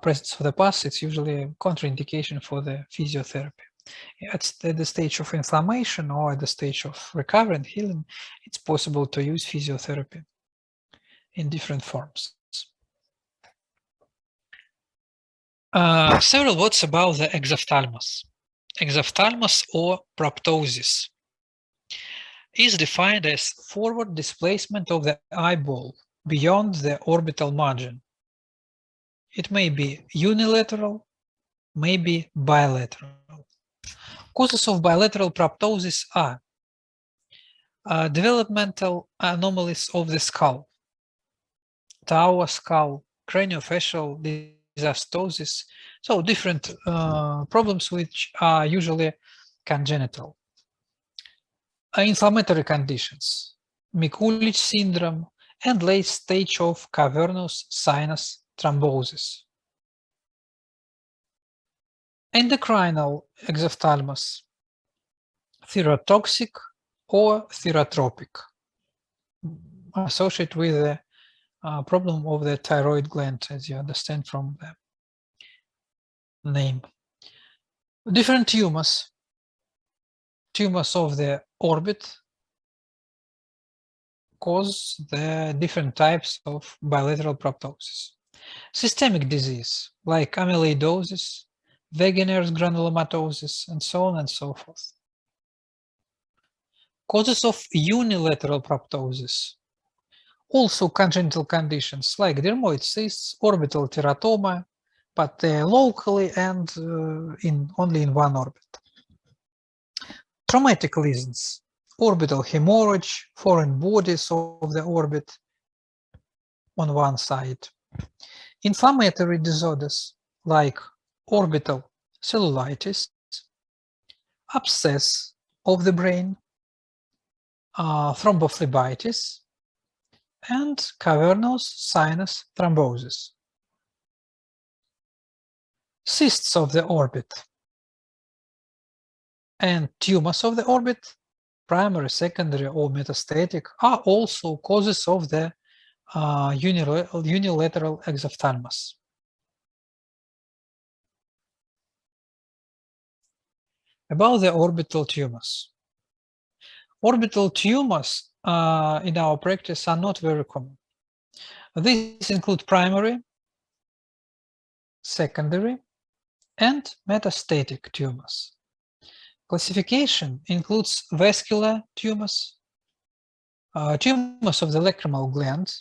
presence of the pus, it's usually a contraindication for the physiotherapy. At the stage of inflammation or at the stage of recovery and healing, it's possible to use physiotherapy in different forms. Several words about the exophthalmos. Exophthalmos or proptosis is defined as forward displacement of the eyeball beyond the orbital margin. It may be unilateral, may be bilateral. Causes of bilateral proptosis are developmental anomalies of the skull, Tower skull, craniofacial dysostosis, so different problems which are usually congenital. Inflammatory conditions, Mikulicz syndrome, and late stage of cavernous sinus thrombosis. Endocrinal exophthalmos, thyrotoxic or thyrotropic, associated with the problem of the thyroid gland, as you understand from the name. Different tumors of the orbit cause the different types of bilateral proptosis. Systemic disease like amyloidosis, Wegener's granulomatosis, and so on and so forth. Causes of unilateral proptosis, also congenital conditions like dermoid cysts, orbital teratoma, but locally and only in one orbit. Traumatic lesions, orbital hemorrhage, foreign bodies of the orbit on one side. Inflammatory disorders like orbital cellulitis, abscess of the brain, thrombophlebitis, and cavernous sinus thrombosis. Cysts of the orbit and tumors of the orbit, primary, secondary, or metastatic, are also causes of the unilateral exophthalmos. About the orbital tumors. Orbital tumors in our practice are not very common. These include primary, secondary, and metastatic tumors. Classification includes vascular tumors, tumors of the lacrimal gland,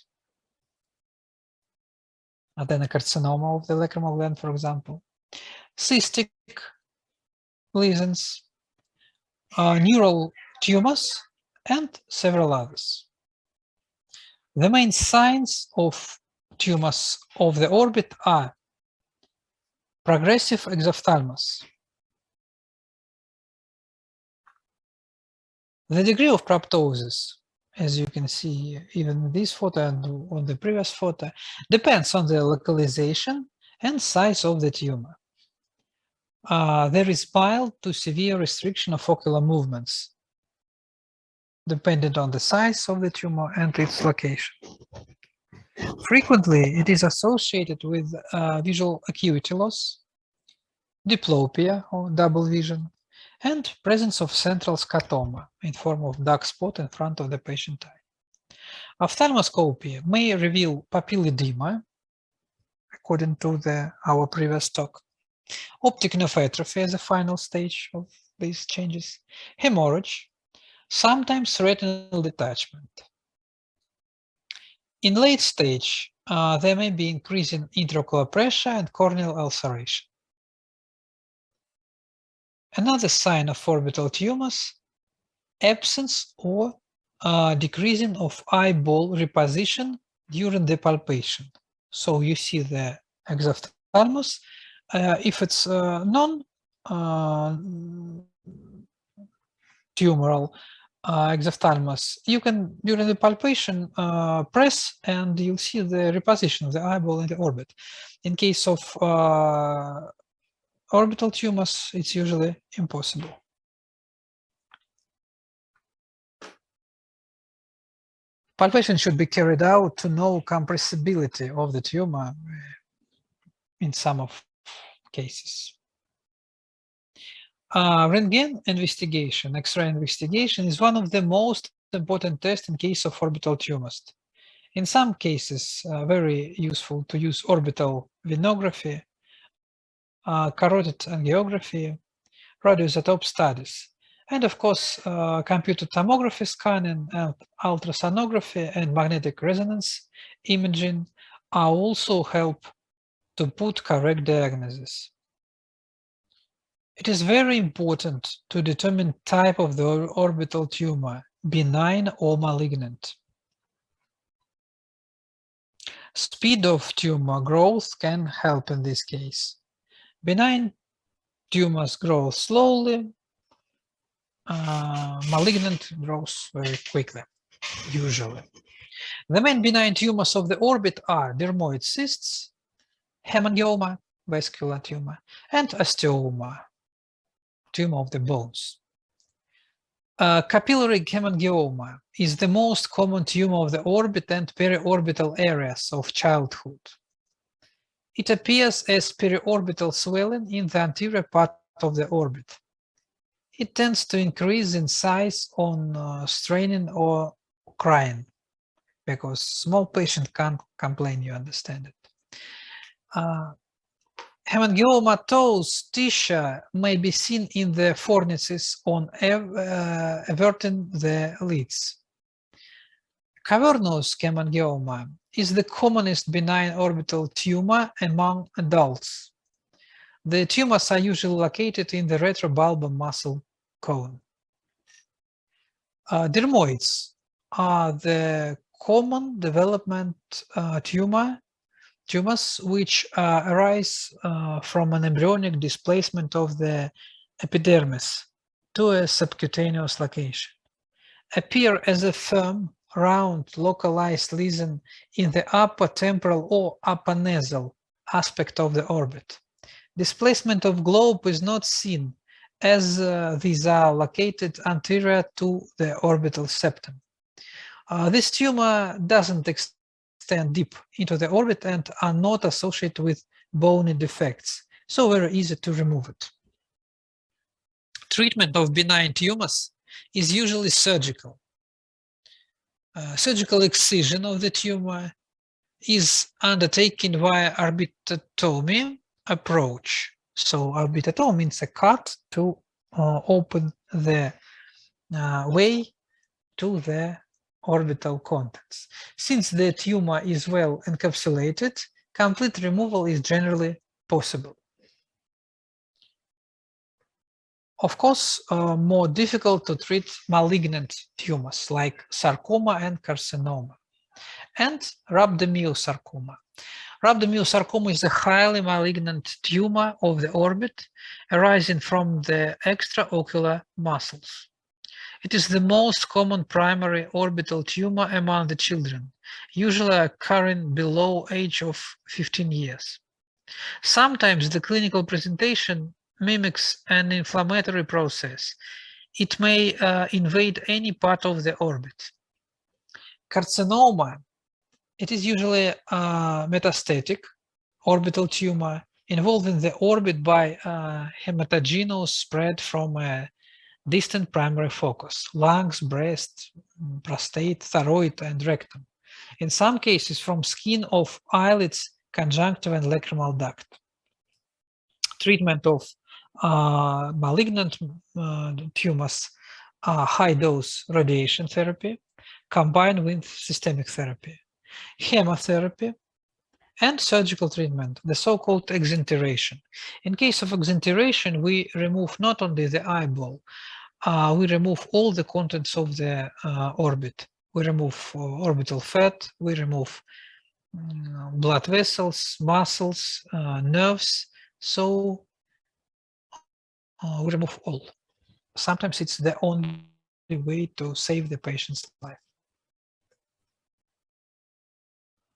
adenocarcinoma of the lacrimal gland, for example, cystic lesions, neural tumors, and several others. The main signs of tumors of the orbit are progressive exophthalmos. The degree of proptosis, as you can see even in this photo and on the previous photo, depends on the localization and size of the tumor. There is mild to severe restriction of ocular movements, dependent on the size of the tumor and its location. Frequently, it is associated with visual acuity loss, diplopia or double vision, and presence of central scotoma in form of dark spot in front of the patient eye. Ophthalmoscopy may reveal papilledema, according to our previous talk, optic nerve atrophy as a final stage of these changes, hemorrhage, sometimes retinal detachment. In late stage, there may be increase in intraocular pressure and corneal ulceration. Another sign of orbital tumors, absence or decreasing of eyeball reposition during the palpation. So you see the exophthalmos. If it's non-tumoral exophthalmos, you can, during the palpation, press and you'll see the reposition of the eyeball in the orbit. In case of orbital tumors, it's usually impossible. Palpation should be carried out to know compressibility of the tumor. in some of cases. Röntgen investigation, X-ray investigation is one of the most important tests in case of orbital tumors. In some cases, very useful to use orbital venography, carotid angiography, radioisotope studies, and of course, computer tomography scanning and ultrasonography and magnetic resonance imaging are also help to put correct diagnosis. It is very important to determine type of the orbital tumor, benign or malignant. Speed of tumor growth can help in this case. Benign tumors grow slowly, malignant grows very quickly, usually. The main benign tumors of the orbit are dermoid cysts, hemangioma, vascular tumor, and osteoma, tumor of the bones. Capillary hemangioma is the most common tumor of the orbit and periorbital areas of childhood. It appears as periorbital swelling in the anterior part of the orbit. It tends to increase in size on straining or crying, because small patient can't complain, you understand it. Hemangiomatous tissue may be seen in the fornices on averting the lids. Cavernous hemangioma is the commonest benign orbital tumor among adults. The tumors are usually located in the retrobulbar muscle cone. Dermoids are the common development tumors which arise from an embryonic displacement of the epidermis to a subcutaneous location, appear as a firm, round, localized lesion in the upper temporal or upper nasal aspect of the orbit. Displacement of globe is not seen, as these are located anterior to the orbital septum. This tumor doesn't extend deep into the orbit and are not associated with bony defects, so very easy to remove it. Treatment of benign tumors is usually surgical. Surgical excision of the tumor is undertaken via arbutotomy approach. So arbutotomy means a cut to open the way to the orbital contents. Since the tumor is well encapsulated, complete removal is generally possible. Of course, more difficult to treat malignant tumors like sarcoma and carcinoma, and rhabdomyosarcoma. Rhabdomyosarcoma is a highly malignant tumor of the orbit arising from the extraocular muscles. It is the most common primary orbital tumor among the children, usually occurring below age of 15 years. Sometimes the clinical presentation mimics an inflammatory process. It may invade any part of the orbit. Carcinoma, it is usually a metastatic orbital tumor involving the orbit by hematogenous spread from a distant primary focus, lungs, breast, prostate, thyroid, and rectum. In some cases, from skin of eyelids, conjunctiva, and lacrimal duct. Treatment of malignant tumors are high-dose radiation therapy combined with systemic therapy, chemotherapy, and surgical treatment, the so-called exenteration. In case of exenteration, we remove not only the eyeball, we remove all the contents of the orbit. We remove orbital fat, we remove blood vessels, muscles, nerves, so we remove all. Sometimes it's the only way to save the patient's life.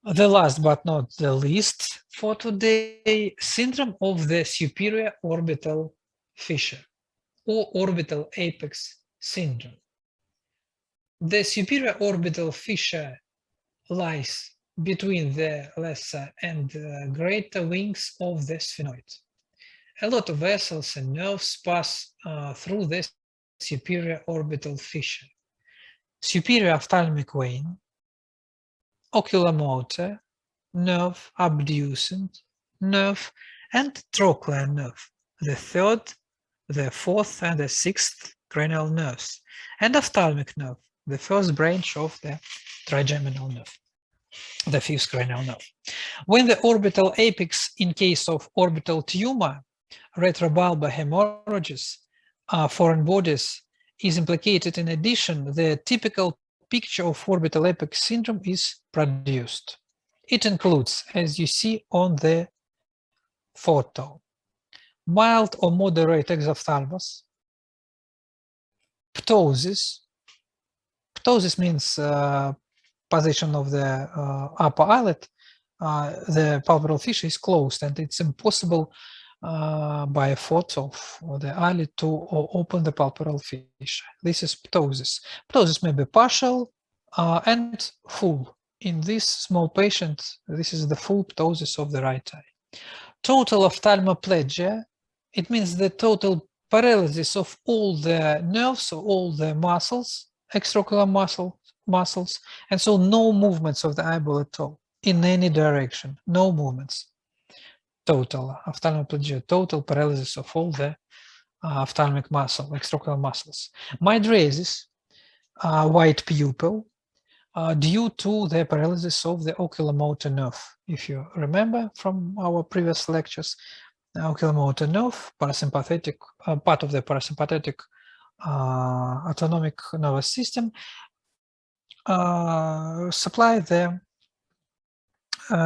The last but not the least for today, syndrome of the superior orbital fissure or orbital apex syndrome. The superior orbital fissure lies between the lesser and greater wings of the sphenoid. A lot of vessels and nerves pass through the superior orbital fissure. Superior ophthalmic vein, oculomotor, nerve, abducent nerve, and trochlear nerve, the third, the fourth, and the sixth cranial nerves, and ophthalmic nerve, the first branch of the trigeminal nerve, the fifth cranial nerve. When the orbital apex, in case of orbital tumor, retrobulbar hemorrhages, foreign bodies, is implicated, in addition, the typical picture of orbital apex syndrome is produced. It includes, as you see on the photo, mild or moderate exophthalmos, ptosis. Ptosis means position of the upper eyelid. The palpebral fissure is closed, and it's impossible by a photo of the eyelid to open the palpebral fissure. This is ptosis. Ptosis may be partial and full. In this small patient, this is the full ptosis of the right eye. Total ophthalmoplegia, it means the total paralysis of all the nerves, all the muscles, extraocular muscles, and so no movements of the eyeball at all, in any direction, no movements. Total ophthalmoplegia, total paralysis of all the ophthalmic muscle, extraocular muscles. Mydriasis, white pupil, due to the paralysis of the oculomotor nerve. If you remember from our previous lectures, the oculomotor nerve, parasympathetic, part of the parasympathetic autonomic nervous system, supply the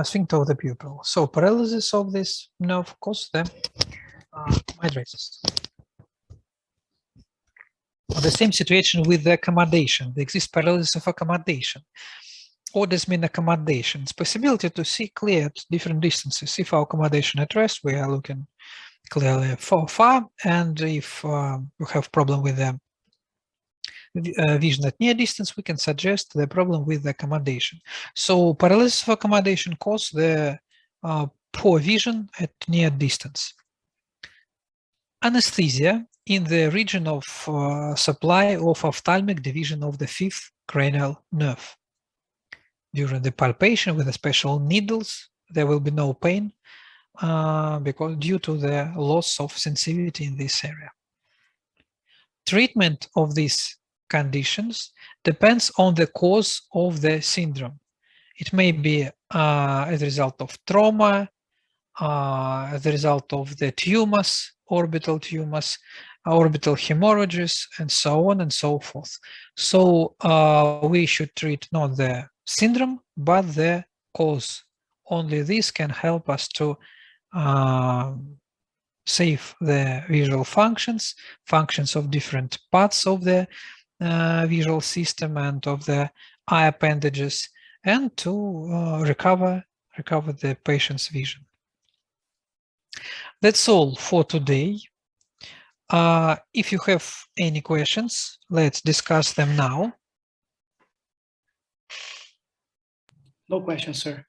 sphincter of the pupil. So paralysis of this nerve causes the mydriasis. The same situation with the accommodation. There exists paralysis of accommodation. What does mean accommodation? It's possibility to see clear at different distances. If our accommodation at rest, we are looking clearly far, and if we have problem with the vision at near distance, we can suggest the problem with the accommodation. So paralysis of accommodation causes the poor vision at near distance. Anesthesia in the region of supply of ophthalmic division of the fifth cranial nerve. During the palpation with the special needles, there will be no pain because due to the loss of sensitivity in this area. Treatment of these conditions depends on the cause of the syndrome. It may be as a result of trauma, as a result of the tumors, orbital hemorrhages, and so on and so forth. So we should treat not the syndrome, but the cause. Only this can help us to save the visual functions of different parts of the visual system and of the eye appendages, and to recover the patient's vision. That's all for today. If you have any questions, let's discuss them now. No questions, sir.